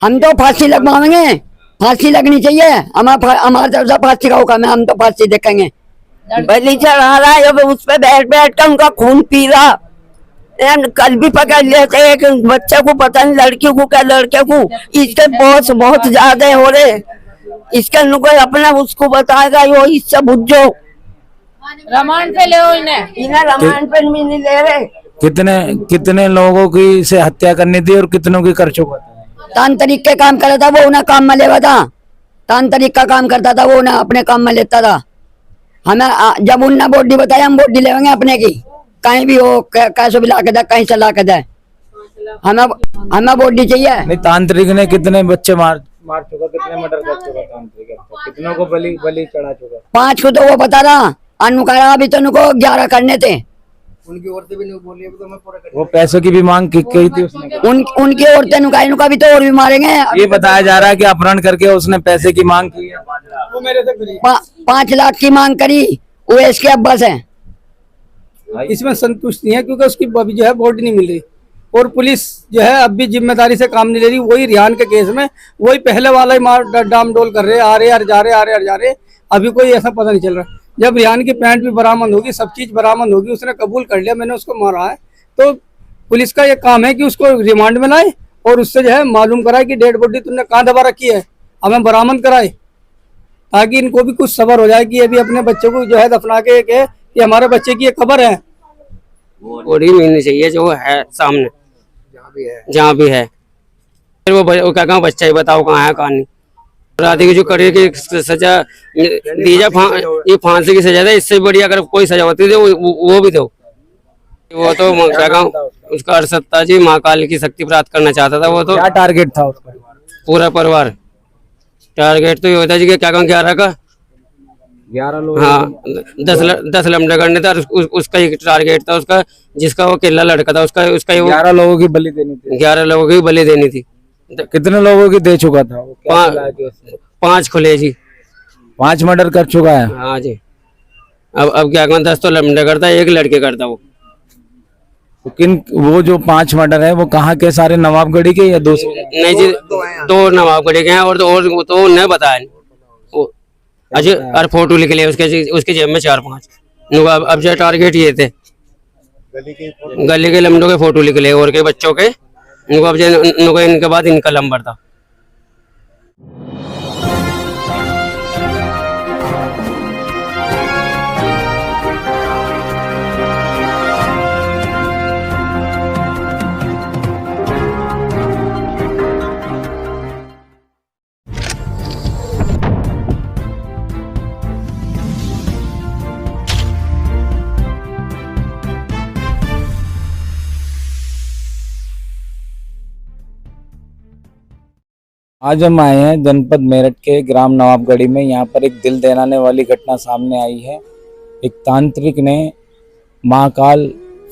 हम तो फांसी लगवाएंगे, फांसी लगनी चाहिए। हमारे तरफ से फांसी का हुक्म है, हम तो फांसी देखेंगे। बलि चढ़ा रहा है, अब उस पे बैठ बैठ कर उनका खून पी रहा। कल भी पकड़ लेते एक बच्चे को, पता नहीं लड़की को क्या लड़के को, इसके बहुत बहुत ज्यादा हो रहे। इसके कोई अपना उसको बताएगा, यो इससे बुझो रिमांड पे ले इन्हें रिमांड पे भी नहीं ले रहे। कितने कितने लोगों की से हत्या करनी थी और कितनों की कर चुका था? तांत्रिक के काम कर था वो, उन्हें काम में लेवा था। तांत्रिक का काम करता था वो, उन्हें अपने काम में लेता था। हमें जब उन्हें बॉडी बताया, हम बॉडी लेंगे अपने की, कहीं भी हो, कैसे भी ला के दे, कहीं से ला के दे, हमें बॉडी चाहिए। नहीं, तांत्रिक ने कितने बच्चे मार चुका, कितने मर्डर कर चुका तांत्रिक? कितनों को बलि चढ़ा चुका? 5 को तो वो बता रहा, अनुकारा अभी तो उनको 11 करने थे। उनकी औरतें भी नहीं बोली, अभी तो मैं पूरा वो पैसों की भी मांग की थी उसने। उनकी औरतें नुकाई, उनका भी तो और भी मारेंगे। ये बताया जा रहा है कि अपहरण करके उसने पैसे की मांग की है। वो मेरे से करी। 5 लाख की मांग करी, वो इसके अब्बा से। इसमें संतुष्ट नहीं है क्योंकि उसकी अभी जो है बॉडी नहीं मिल रही, और पुलिस जो है अब भी जिम्मेदारी से काम नहीं ले रही। वही रिहान के केस में वही पहले वाला ही मार डाम डोल कर रहे, आ रहे यार जा रहे, आ रहे यार जा रहे। अभी कोई ऐसा पता नहीं चल रहा। जब रिहान की पैंट भी बरामद होगी, सब चीज बरामद होगी, उसने कबूल कर लिया मैंने उसको मारा है, तो पुलिस का ये काम है कि उसको रिमांड में लाए और उससे जो है मालूम कराए कि डेड बॉडी तुमने कहाँ दबा रखी है, हमें बरामद कराए, ताकि इनको भी कुछ सबर हो जाए कि ये भी अपने बच्चे को जो है दफना के कि हमारे बच्चे की ये खबर है। बॉडी मिलनी चाहिए जो है सामने, जहाँ भी है। फिर वो क्या कहा, बच्चा ही बताओ कहाँ है कहाँ नहीं। अपराधी की जो करे की सजा दी जाए, ये फांसी की सजा है, इससे बड़ी अगर कोई सजा होती तो वो भी दो। वो तो क्या कहूँ, उसका अरसत्ता जी महाकाल की शक्ति प्राप्त करना चाहता था। वो तो क्या टारगेट था उसका? पूरा परिवार टारगेट तो ये होता है जी कि क्या कहूँ 11 का 11 लोग। हाँ, 10 लमडे करने था, उसका एक टारगेट था उसका, जिसका वो केला लड़का था उसका 11 लोगों की बलि देनी थी। 11 लोगों की बलि देनी थी। कितने लोगों की दे चुका था वो? 5 खुले जी, 5 मर्डर कर चुका है। हाँ जी। अब क्या कहूँ 10 तो लमडे करता है, 1 लड़के करता वो। वो जो 5 मर्डर है वो कहाँ के? सारे नवाबगढ़ी के या दूसरे? नहीं जी, 2 नवाबगढ़ी के हैं और तो उन्हें बताया अजय, और फोटो लिख लिया उसके जेब में 4-5। अब जो टारगेट ये थे, गली के लमडों के फोटो लिख लिए और के बच्चों के, अब इनके बाद इनका नंबर था। आज हम आए हैं जनपद मेरठ के ग्राम नवाबगढ़ी में। यहाँ पर एक दिल दहलाने वाली घटना सामने आई है। एक तांत्रिक ने महाकाल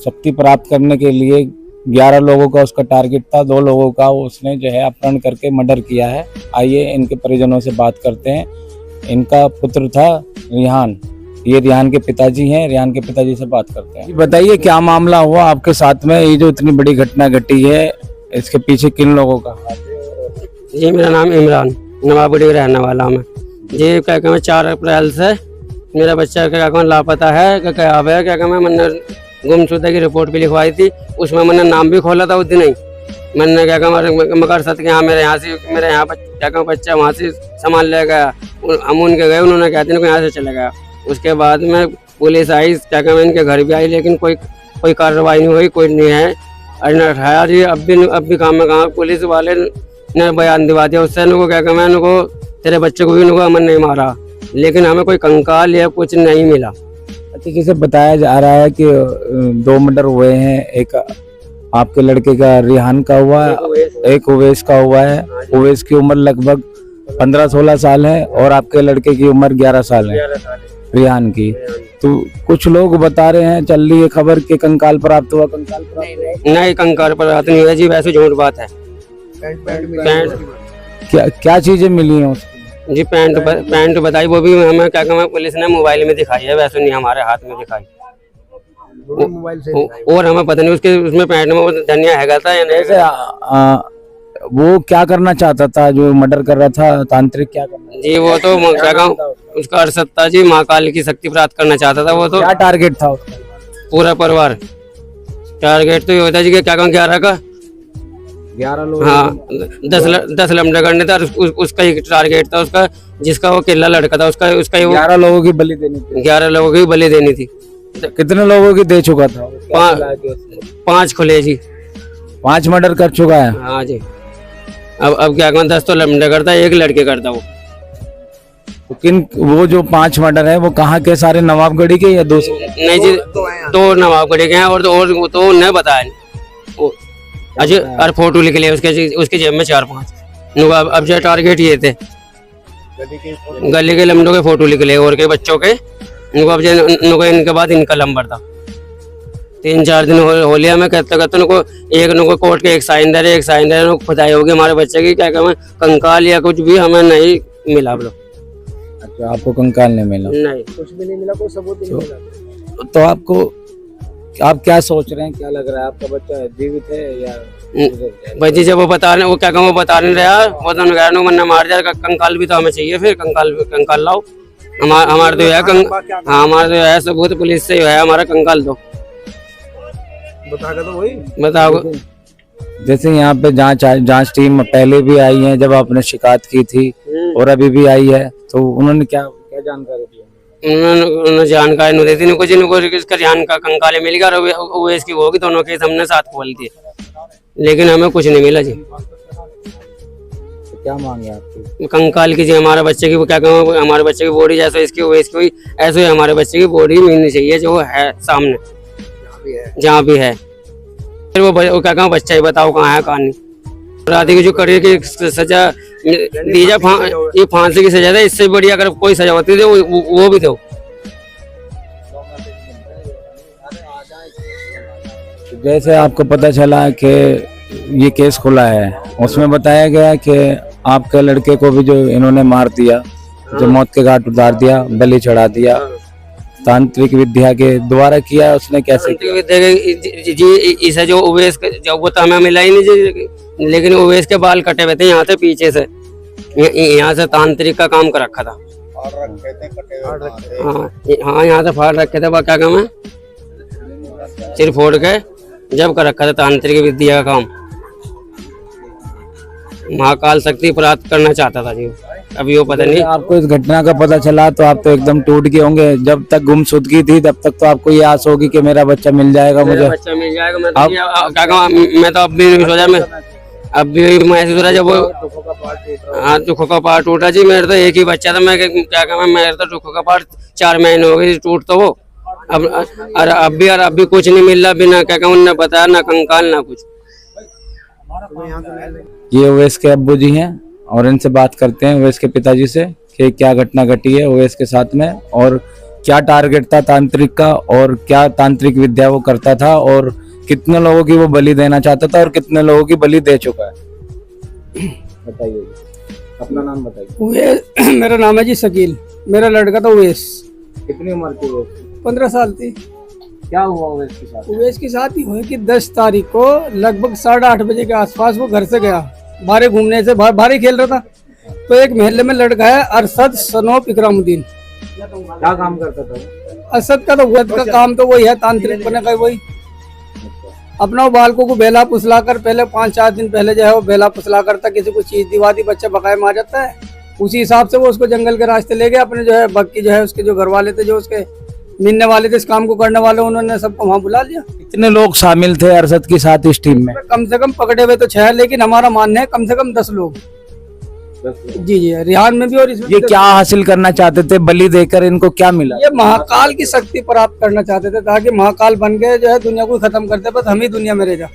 शक्ति प्राप्त करने के लिए 11 लोगों का उसका टारगेट था, 2 लोगों का उसने जो है अपहरण करके मर्डर किया है। आइए इनके परिजनों से बात करते हैं। इनका पुत्र था रिहान, ये रिहान के पिताजी हैं। रिहान के पिताजी से बात करते हैं। बताइए क्या मामला हुआ आपके साथ में, ये जो इतनी बड़ी घटना घटी है, इसके पीछे किन लोगों का हाथ है? जी मेरा नाम इमरान, नवाबगढ़ी रहने वाला हूँ मैं जी। क्या कहूँ 4 अप्रैल से मेरा बच्चा क्या कहूँ लापता है। क्या है क्या कहूँ, मैंने गुमशुदा की रिपोर्ट भी लिखवाई थी, उसमें मैंने नाम भी खोला था उस दिन ही। मैंने क्या कहूँ मकर सत के यहाँ मेरे यहाँ क्या कहूँ बच्चा वहाँ से सामान ले गया, हम उनके गए, उन्होंने कहते हैं यहाँ से चले गया। उसके बाद में पुलिस आई, क्या कहूँ इनके घर भी आई, लेकिन कोई कार्रवाई नहीं हुई, कोई नहीं है। अठाया जी अब भी काम में कहा, पुलिस वाले ने बयान दिवा दिया उससे, इनको क्या कहूँ इनको तेरे बच्चे को भी इनको अमन नहीं मारा, लेकिन हमें कोई कंकाल या कुछ नहीं मिला। अच्छा, जैसे बताया जा रहा है कि 2 मर्डर हुए हैं, एक आपके लड़के का रिहान का हुआ है, एक उवैस का हुआ है। उवैस की उम्र लगभग 15-16 साल है और आपके लड़के की उम्र 11 साल है रिहान की। तो कुछ लोग बता रहे हैं, चल रही है खबर कि कंकाल प्राप्त हुआ। कंकाल प्राप्त नहीं, कंकाल प्राप्त नहीं हुआ जी, वैसे झूठ बात है। क्या चीजें मिली हैं उसकी? जी पैंट बताई, वो भी हमें क्या कहूँ पुलिस ने मोबाइल में दिखाई है, वैसे नहीं हमारे हाथ में दिखाई। मोबाइल से और हमें पता नहीं उसमें पैंट में वो धनिया हैगा था या नहीं। वो क्या करना चाहता था जो मर्डर कर रहा था? तांत्रिक क्या करना? जी वो तो क्या कहूँ, उसका अरसद था जी, महाकाल की शक्ति प्राप्त करना चाहता था वो तो। क्या टारगेट था उसका? पूरा परिवार। टारगेट तो ये होता है जी कि क्या कहूँ 11 का, 11 लोग। हाँ 10 लम्बे करने था। उसका ही टारगेट था उसका, जिसका वो केला लड़का था उसका उसका ही वो 11 लोगों की बलि देनी थी। 11 लोगों की बलि देनी थी। कितने लोगों की दे चुका था? 5 खुले जी। 5 मर्डर कर चुका है। हाँ जी। अब क्या कहूँ 10 तो लम्बे करता, 1 लड़के करता वो। तो वो जो 5 मर्डर है वो कहाँ के? सारे नवाबगढ़ी के या दूसरे? नहीं जी, 2 नवाबगढ़ी के हैं और तो उन्हें बताया नहीं। अजय और फोटो लिख लिया उसके जेब में 4-5। अब जो टारगेट ये थे, गली के लम्बों के फोटो लिख लिए और के बच्चों के। अब इनके बाद इनका नंबर था। 3-4 दिन हो लिया मैं कहते कहते एक कोर्ट के एक साइन खुदाई होगी हमारे बच्चे की, क्या कहते कंकाल या कुछ भी हमें नहीं मिला। अब लोग अच्छा, आपको कंकाल नहीं मिला? नहीं, कुछ भी नहीं मिला, कोई सबूत नहीं मिला। तो आप क्या सोच रहे हैं? क्या लग रहा है आपका बच्चा जीवित है या? भाई जी जब वो बता नहीं रहा, वो तो मैंने मार दिया। कंकाल भी तो हमें चाहिए, फिर कंकाल लाओ। हमारे तो है हाँ, हमारे तो है सबूत, पुलिस से है हमारा कंकाल दो। बताओ। जैसे यहाँ पे जांच टीम पहले भी आई है जब आपने शिकायत की थी, और अभी भी आई है, तो उन्होंने क्या जानकारी दी? उन्होंने जानकारी नहीं दी थी कुछ। इसका जान का कंकाल मिल गया और वो इसकी होगी, दोनों केस हमने साथ खोल दिए, लेकिन हमें कुछ नहीं मिला जी। तो क्या मांगे आपकी? कंकाल की जी, हमारे बच्चे की क्या कहूँ, हमारे बच्चे की बॉडी जैसे इसकी वैसी हुई, ऐसे ही हमारे बच्चे की बॉडी मिलनी चाहिए जो है सामने जहाँ भी है। फिर वो क्या कहूँ बच्चा ही बताओ कहाँ है कहानी। अपराधी की जो करियर की सजा दी जाए, ये फांसी की सजा है, इससे बड़ी अगर कोई सजा होती तो वो भी दो। जैसे आपको पता चला कि ये केस खुला है, उसमें बताया गया कि आपके लड़के को भी जो इन्होंने मार दिया, जो मौत के घाट उतार दिया, बलि चढ़ा दिया, तांत्रिक विद्या के द्वारा किया। उसने कैसे किया? जी इसे जो उवेश जो वो तो हमें मिला ही नहीं जी, लेकिन उवेश के बाल कटे हुए थे यहाँ से पीछे से, यहाँ से तांत्रिक का काम कर रखा था। हाँ यहाँ से फाड़ रखे थे, क्या काम है, सिर फोड़ के जब कर रखा था तांत्रिक विद्या का काम। महाकाल शक्ति प्राप्त करना चाहता था जी। अभी वो पता नहीं। आपको इस घटना का पता चला तो आप तो एकदम टूट गए होंगे। जब तक गुमशुदगी थी तब तक तो आपको ये आस होगी कि मेरा बच्चा मिल जाएगा, मुझे बच्चा मिल जाएगा। मैं तो क्या कहूँ, मैं तो अब भी नहीं सोचा, मैं अब भी महसूस हो रहा जब वो हाँ दुखों का पार्ट टूटा जी। मेरे तो एक ही बच्चा था, मैं क्या कहूँ, मेरे तो दुखों का पार्ट 4 महीने हो गए टूट तो वो। अब भी कुछ नहीं मिल रहा, बिना क्या कहूँ न बताया, ना कंकाल ना कुछ। ये ओवैस के अब्बू जी हैं और इनसे बात करते हैं, ओवैस के पिताजी से, कि क्या घटना घटी है ओवैस के साथ में और क्या टारगेट था तांत्रिक का और क्या तांत्रिक विद्या वो करता था और कितने लोगों की वो बलि देना चाहता था और कितने लोगों की बलि दे चुका है। बताइए, अपना नाम बताइए। मेरा नाम है जी शकील, मेरा लड़का था उवेश। कितनी उम्र की वो? 15 साल थी। क्या हुआ उवेश के साथ? उवेश की शादी हुई कि 10 तारीख को लगभग 8:30 बजे के आसपास वो घर से गया, बाहर घूमने से, बाहर ही खेल रहा था। तो एक महल्ले में लड़का है अरशद सनोप इकरामुद्दीन। क्या काम करता था? अरशद का तो वैद का काम तो वही है, तांत्रिक बने का वही। अपना वो बालकों को बेला पुसला कर, पहले 5-4 दिन पहले जो है वो बेला पुसला करता, किसी को चीज दिवा दी, बच्चा बकाया मार जाता है। उसी हिसाब से वो उसको जंगल के रास्ते ले गए। अपने जो है बक्की जो है उसके जो घर वाले थे, जो उसके मिलने वाले थे, इस काम को करने वाले, उन्होंने सबको वहाँ बुला लिया। कितने लोग शामिल थे अरशद के साथ इस टीम में? कम से कम पकड़े हुए तो 6, लेकिन हमारा मानना है कम से कम 10 लोग। जी जी, रिहान में भी। और इसमें ये क्या हासिल करना चाहते थे? बलि देकर इनको क्या मिला? ये महाकाल की शक्ति प्राप्त करना चाहते थे, ताकि महाकाल बन के जो है दुनिया को खत्म करते, बस हम ही दुनिया में रह जा।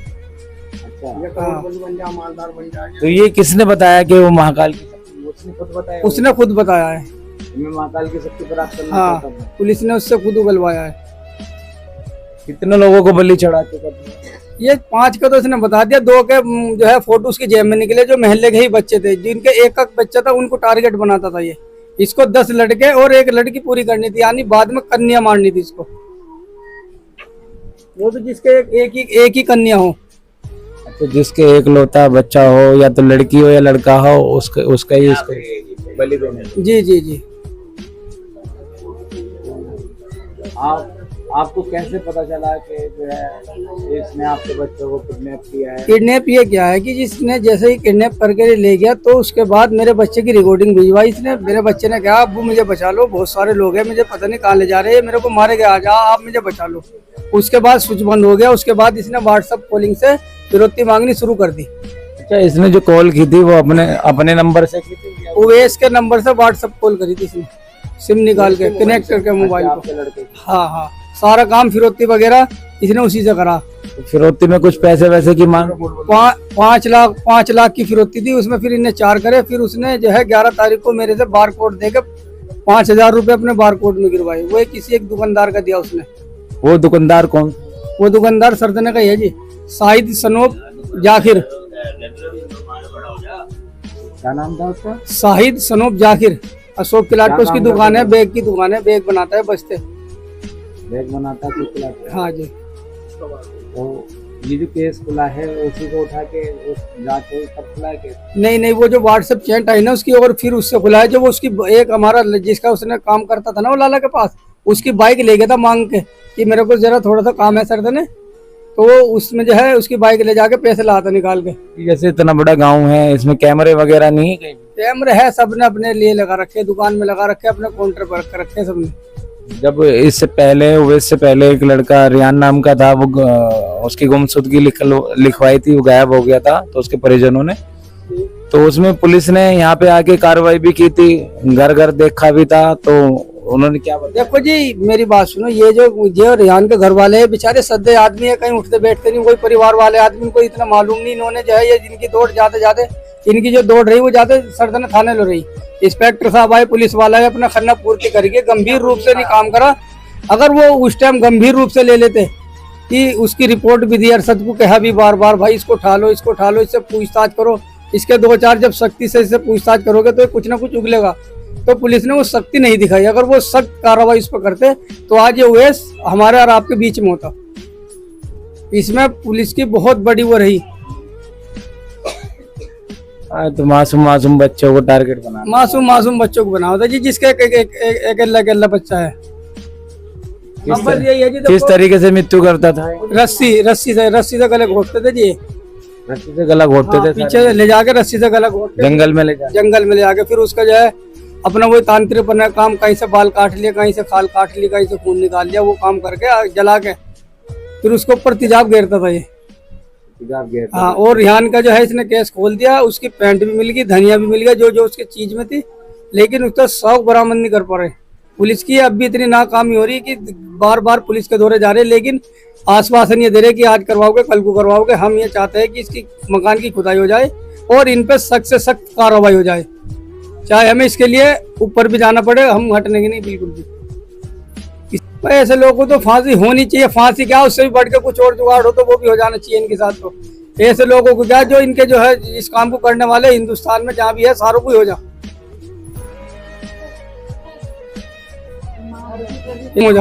तो ये किसने बताया कि वो महाकाल की शक्ति? उसने खुद बताया? उसने खुद बताया है। मैं महाकाल की शक्ति प्राप्त करना हाँ, चाहता हूं। पुलिस ने उससे खुद उगलवाया है। कितने लोगों को बलि चढ़ा चुका था? ये 5 का तो उसने बता दिया। 2 के जो है फोटो उसकी जेब में निकले, जो महल्ले के ही बच्चे थे, जिनके एक बच्चा था, उनको टारगेट बनाता था ये। इसको 10 लड़के और 1 लड़की पूरी करनी थी, यानी बाद में कन्या मारनी थी इसको, वो भी जिसके एक ही कन्या हो। तो जिसके एक लौता बच्चा हो, या तो लड़की हो या लड़का हो, उसका ही इसको बलि देना। जी जी जी। आपको कैसे पता चला कि जो है इसने आपके बच्चों को किडनैप किया है? किडनैप ये क्या है कि जिसने जैसे ही किडनैप करके ले गया तो उसके बाद मेरे बच्चे की रिकॉर्डिंग भिजवाई इसने। मेरे बच्चे ने कहा अब्बू मुझे बचा लो, बहुत सारे लोग हैं, मुझे पता नहीं कहाँ ले जा रहे हैं, मेरे को मारेंगे, आ जा आप मुझे बचा लो। उसके बाद स्विच बंद हो गया। उसके बाद इसने व्हाट्सएप कॉलिंग से फिरौती मांगनी शुरू कर दी। अच्छा, इसने जो कॉल की थी वो अपने नंबर से की थी? उवैस के नंबर से व्हाट्सएप कॉल करी थी इसने, सिम निकाल के कनेक्ट करके मोबाइल को। हाँ हाँ, सारा काम फिरौती वगैरह इसने उसी से करा। तो फिरौती में कुछ पैसे वैसे की मांग? 5 लाख की फिरौती थी उसमें। फिर इन्हें 4 करे। फिर उसने जो है 11 तारीख को मेरे से बार कोड दे के 5,000 रुपए अपने बार कोड में गिरवाए। वो किसी एक दुकानदार का दिया उसने। वो दुकानदार कौन? वो दुकानदार सरदने का ही है जी, शाहिद सनोब जाकिर। क्या नाम था उसका? शाहिद सनोब जाकिर। अशोक किलाट पे उसकी दुकान है, बैग की दुकान है, बैग बनाता है, बचते बैग बनाता है। हाँ जी। तो ये जो केस खुला है उसी को उठा के उस जांच हुई तब खुला है केस? नहीं, वो जो व्हाट्सएप चैट आई ना उसकी, और फिर उससे खुला है। जो वो उसकी एक हमारा जिसका उसने काम करता था ना वो लाला के पास, उसकी बाइक ले गया था मांग के कि मेरे को जरा थोड़ा सा काम है सरदने, तो वो उसमें जो है उसकी बाइक ले जाके पैसे लाता निकाल के। जैसे इतना बड़ा गांव है, इसमें कैमरे वगैरह नहीं है? कैमरे है, सबने अपने लिए लगा रखे, दुकान में लगा रखे, अपने काउंटर पर रख रखे सबने। जब इससे पहले एक लड़का रियान नाम का था, वो उसकी गुमशुदगी लिखवाई थी, वो गायब हो गया था तो उसके परिजनों ने, तो उसमें पुलिस ने यहाँ पे आके कार्रवाई भी की थी, घर घर देखा भी था, तो उन्होंने क्या बताया? देखो जी मेरी बात सुनो, ये जो रियान के घर वाले बेचारे सदे आदमी है, कहीं उठते बैठते नहीं, कोई परिवार वाले आदमी को इतना मालूम नहीं। इन्होंने जो है ये जिनकी दौड़ जाते इनकी जो दौड़ रही वो जाते सरदन थाने लो रही। इंस्पेक्टर साहब आए, पुलिस वाला है, अपना खन्ना पूर्ति करके गंभीर रूप से नहीं काम करा। अगर वो उस टाइम गंभीर रूप से ले लेते कि उसकी रिपोर्ट भी दी, अरशद को कहा भी बार बार भाई इसको उठा लो, इससे पूछताछ करो, इसके 2-4 जब सख्ती से इससे पूछताछ करोगे तो कुछ ना कुछ उगलेगा। तो पुलिस ने वो सख्ती नहीं दिखाई। अगर वो सख्त कार्रवाई इस पर करते तो आज ये उवैस हमारे और आपके बीच में होता। इसमें पुलिस की बहुत बड़ी वो रही। तो मासूम बच्चों को टारगेट बना, मासूम बच्चों को बना होता जी, जिसका एक अल्लाह बच्चा है। नंबर यही है जी, किस तरीके से मृत्यु करता था? रस्सी से गले घोटते थे जी, रस्सी से गला घोटते थे, पीछे ले जाके रस्सी से गला घोटते, जंगल में ले जाके फिर उसका जो है अपना वो तांत्रिक अपना काम, कहीं से बाल काट लिया, कहीं से खाल काट ली, कहीं से खून निकाल लिया, वो काम करके जला के फिर उसके ऊपर तेजाब घेरता था ये। हाँ, और रिहान का जो है इसने केस खोल दिया, उसकी पैंट भी मिल गई, धनिया भी मिल गया, जो उसके चीज में थी, लेकिन उसका शौक बरामद नहीं कर पा रहे। पुलिस की अब भी इतनी नाकामी हो रही है कि बार बार पुलिस के दौरे जा रहे, लेकिन आश्वासन ये दे रहे कि आज करवाओगे, कल को करवाओगे। हम ये चाहते हैं कि इसकी मकान की खुदाई हो जाए और इन पे सख्त से सख्त कार्रवाई हो जाए, चाहे हमें इसके लिए ऊपर भी जाना पड़े, हम हटने की नहीं बिल्कुल भी। ऐसे लोगों को तो फांसी होनी चाहिए। फांसी क्या, उससे भी बढ़ के कुछ और जुगाड़ हो तो वो भी हो जाना चाहिए इनके साथ। तो ऐसे लोगों को क्या, जो इनके जो है इस काम को करने वाले हिंदुस्तान में जहाँ भी है, सारों को हो जा।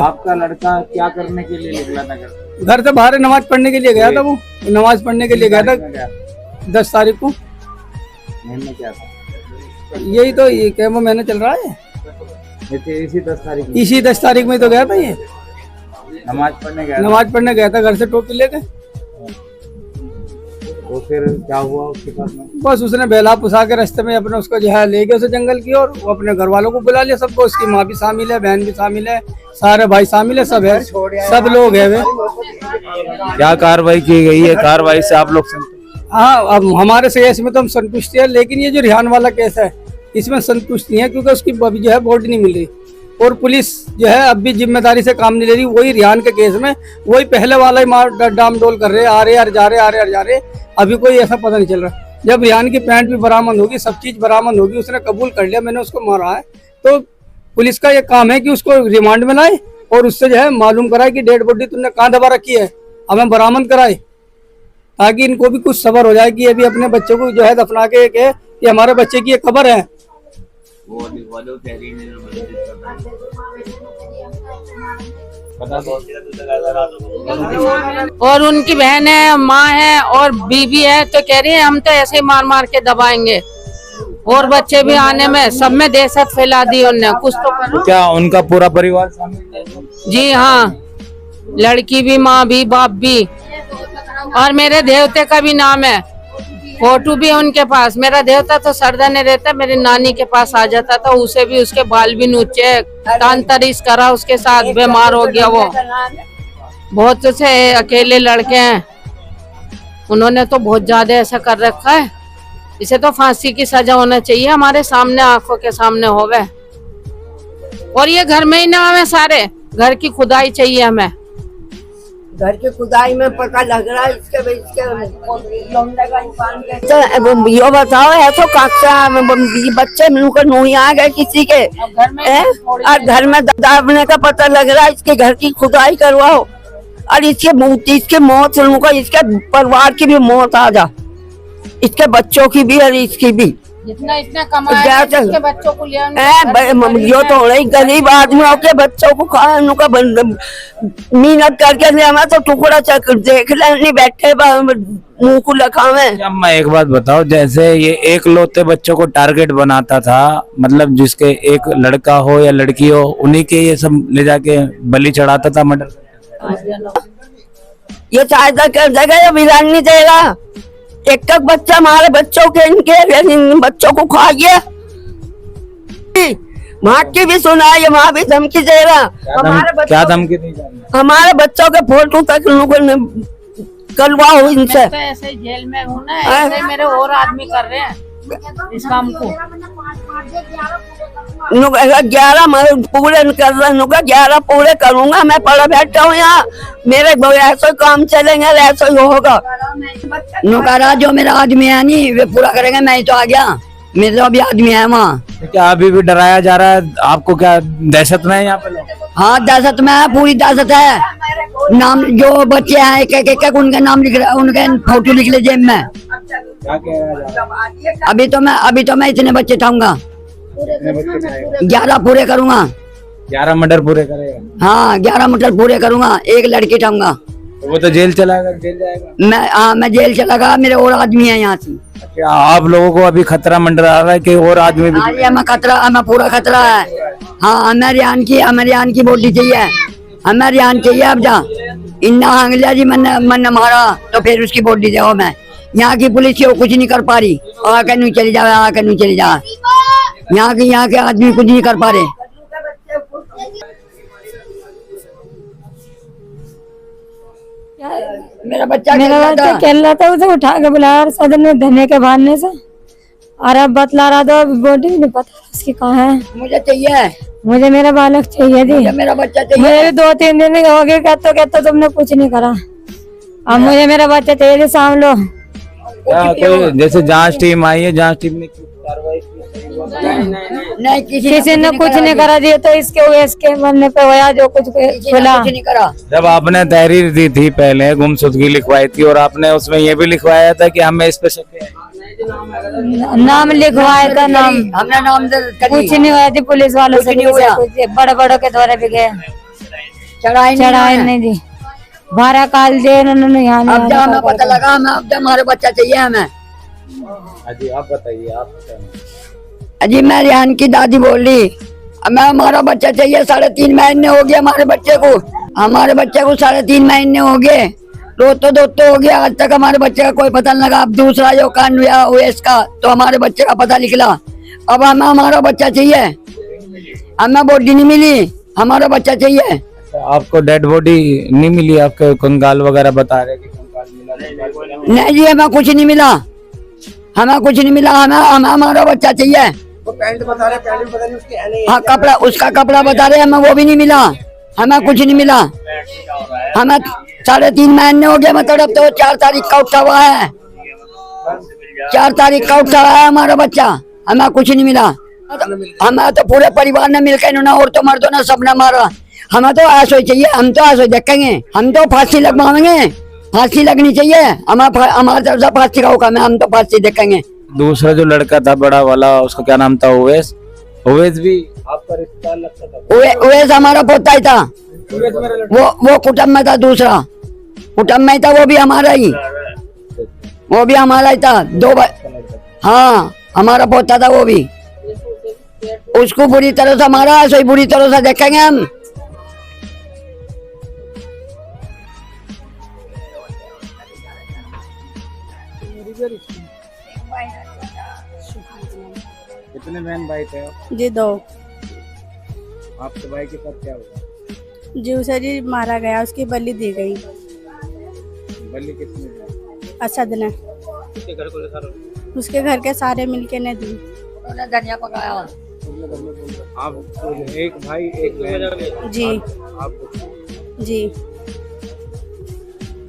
आपका लड़का क्या करने के लिए निकला था? घर से बाहर नमाज पढ़ने के लिए गया था। वो नमाज पढ़ने के लिए गया था 10 तारीख को। महीने क्या था? यही तो ये क्या वो महीना चल रहा है, इसी 10 तारीख में तो गया था ये नमाज पढ़ने गया था घर से टोपी लेके। तो फिर क्या हुआ उसके पास में? बस उसने बेला पुसा के रास्ते में अपने उसको जो है ले गया उसे जंगल की, और वो अपने घर वालों को बुला लिया सबको। उसकी माँ भी शामिल है, बहन भी शामिल है, सारे भाई शामिल है, सब है, सब लोग है वे। क्या कार्रवाई की गई है? कार्रवाई से आप लोग हाँ, अब हमारे से इसमें तो हम संतुष्ट है, लेकिन ये जो रिहान वाला केस है इसमें संतुष्ट नहीं है, क्योंकि उसकी अभी जो है बॉडी नहीं मिल रही, और पुलिस जो है अब भी जिम्मेदारी से काम नहीं ले रही। वही रिहान के केस में वही पहले वाला ही मार डाम डोल कर रहे, आ रहे जा रहे, अभी कोई ऐसा पता नहीं चल रहा। जब रिहान की पैंट भी बरामद होगी, सब चीज बरामद होगी, उसने कबूल कर लिया मैंने उसको मारा है, तो पुलिस का ये काम है कि उसको रिमांड में लाए और उससे जो है मालूम कराए कि डेड बॉडी तुमने कहाँ दबा रखी है, हमें बरामद कराए, ताकि इनको भी कुछ सब्र हो जाए कि ये भी अपने बच्चों को जो है दफना के कि हमारे बच्चे की ये खबर है। और उनकी बहन है, माँ है और बीवी है, तो कह रही है हम तो ऐसे ही मार मार के दबाएंगे। और बच्चे भी आने में, सब में दहशत फैला दी उनने। कुछ तो करो। क्या उनका पूरा परिवार शामिल है? जी हाँ, लड़की भी, माँ भी, बाप भी। और मेरे देवते का भी नाम है, फोटो भी है उनके पास। मेरा देवता तो सरदा ने रहता, मेरी नानी के पास आ जाता था, उसे भी उसके बाल भी नोचे, तांतरिस करा उसके साथ, बीमार हो गया वो। बहुत से अकेले लड़के हैं, उन्होंने तो बहुत ज्यादा ऐसा कर रखा है। इसे तो फांसी की सजा होना चाहिए, हमारे सामने, आंखों के सामने होवे। और ये घर में ही ना हमें, सारे घर की खुदाई चाहिए हमें। घर की खुदाई में पता लग रहा है इसके यो बताओ, ऐसा काक्षा बच्चे मुँह नोई आ गए किसी के और घर में दाबने का पता लग रहा है। इसके घर की खुदाई करवाओ और इसके मौत से इसके परिवार की भी मौत आ जा, इसके बच्चों की भी और इसकी भी। जितना इसने कमाया है, इसके बच्चों को लिया यो तो रही गरीब आदमियों के बच्चों को मेहनत करके ले, हमें तो टुकड़ा चक्कर देख ले बैठे मुंह को लखावे। मैं एक बात बताओ, जैसे ये एक लौते बच्चों को टारगेट बनाता था, मतलब जिसके एक लड़का हो या लड़की हो, उन्हीं के ये सब ले जाके बलि चढ़ाता था, मर्डर। ये चाहता कर देगा या बिरान नहीं देगा। एक बच्चा हमारे बच्चों के, इनके बच्चों को खा गया। माँ की भी सुना, ये माँ भी धमकी दे रहा। क्या धमकी दी जा रही है? हमारे बच्चों के फोटो तक करवाओ इनसे। तो ऐसे ही जेल में हूँ ना, ऐसे ही मेरे और आदमी कर रहे हैं इस काम को। 11 पूरे कर रहा, 11 पूरे करूंगा। मैं पढ़ा बैठा हूँ यहाँ, मेरे ऐसे काम चलेंगे, ऐसा ही होगा। नुकारा जो मेरा आदमी है नहीं, वे पूरा करेंगे। मैं ही तो आ गया, मेरा भी आदमी है वहाँ। क्या अभी भी डराया जा रहा है आपको? क्या दहशत में है यहाँ पे लोग? हाँ, दहशत में है, पूरी दहशत है। नाम जो बच्चे हैं एक एक उनका नाम लिख रहा, उनके फोटो लिख ले जेब में। क्या कह रहा है? अभी तो मैं इतने बच्चे चाहूंगा, 11 पूरे करूंगा। 11 मर्डर पूरे करेगा? हाँ, 11 मर्डर पूरे करूंगा, एक लड़की चाहूंगा। वो तो जेल चलाएगा, जेल जाएगा। मैं जेल चला, मेरे और आदमी है यहाँ से। क्या आप लोगों को अभी खतरा मंडरा रहा है कि और आदमी भी? हमें खतरा, हमें पूरा खतरा है। हाँ, हमें रियान की बॉडी चाहिए, हमें रियान चाहिए। अब जा इन्ना आंगलिया जी मन मारा तो फिर उसकी बॉडी दो। मैं यहाँ की पुलिस को कुछ नहीं कर पा रही, आकर नहीं चली जा, आकर नहीं चली जा। यहाँ के आदमी कुछ नहीं कर पा रहे। मेरा बच्चा खेल रहा था, उसे उठा के बुलाया और सदन में धने के बहाने से, और अब बतला रहा था बॉडी नहीं पता उसकी कहाँ है। मुझे चाहिए, मुझे मेरा बालक चाहिए थी, मेरा बच्चा चाहिए। मुझे 2-3 दिन हो गए कहते तुमने कुछ नहीं करा। अब मुझे मेरा बच्चा चाहिए, साम लो। कोई जैसे जांच टीम आई है, जांच टीम ने कार्रवाई नहीं, किसी ने कुछ नहीं करा दिया, तो इसके मरने पे होया जो कुछ खुला। नहीं करा। जब आपने तहरीर दी थी पहले, गुमशुदगी लिखवाई थी, और आपने उसमें ये भी लिखवाया था कि हमें इस पे शक है, नाम लिखवाया था, हमने नाम कुछ नहीं हुआ थी। पुलिस वालों से बड़े के द्वारा भी गए, चढ़ाई नहीं दी, 12 काल दे उन्होंने। यहाँ हमें पता लगा, अब हमारे बच्चा चाहिए हमें। अजी आप बताइए, आप बताइए। अजी मैं रियान की दादी बोल रही, हमें हमारा बच्चा चाहिए। 3.5 महीने हो गए हमारे बच्चे को 3.5 महीने हो गए। दोस्तों हो गया, आज तक हमारे बच्चे का कोई पता नहीं लगा। अब दूसरा जो कांड हुआ ओएस का, तो हमारे बच्चे का पता निकला। अब हमें हमारा बच्चा चाहिए, हमें बॉडी नहीं मिली, हमारा बच्चा चाहिए। आपको डेड बॉडी नहीं मिली? आपके कंकाल वगैरह बता रहे कि कंकाल मिला? नहीं जी, हमें कुछ नहीं मिला, हमें कुछ नहीं मिला। हमें हमारा बच्चा चाहिए। वो पैंट बता रहे, पैंट पता नहीं उसकी है नहीं। हाँ, कपड़ा, उसका कपड़ा बता रहे, हमें वो भी नहीं मिला, हमें कुछ नहीं मिला। हमें 3.5 महीने हो गए, मतलब तो 4 तारीख का उठा हुआ है, 4 तारीख का उठा हुआ है हमारा बच्चा, हमें कुछ नहीं मिला। हमें तो पूरे परिवार ने मिलकर, इन्होंने और तो मर्दों ने सबने मारा। हमें तो ऐसा चाहिए, हम तो ऐसा देखेंगे, हम तो फांसी लगवाएंगे, फांसी लगनी चाहिए। हमारे तरफ से फांसी का हुक्म है, हम तो फांसी देखेंगे। दूसरा जो लड़का था बड़ा वाला, उसका क्या नाम था? ओवेस। उवैस भी आपका रिश्तेदार लगता था? उवैस हमारा पोता ही था, वो कुटुंब में था, दूसरा कुटुंब में था, वो भी हमारा ही, वो भी हमारा ही था। दो हाँ हमारा पोता था वो भी। उसको बुरी तरह से मारा, सही बुरी तरह से देखेंगे हम। कितने बहन भाई थे आप? जी 2। आपके भाई के साथ क्या हुआ? जी उसे जी मारा गया, उसकी बलि दी गई। बलि किसने दी? असद ने, उसके घर के सारे मिलके ने दी। धनिया पकाया। आप एक भाई एक बहन? जी आप जी।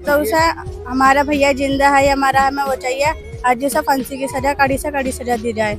तो उसे हमारा भैया जिंदा है, हमारा हमें वो चाहिए, आज उसे फांसी की सजा, कड़ी से कड़ी सजा दी जाए।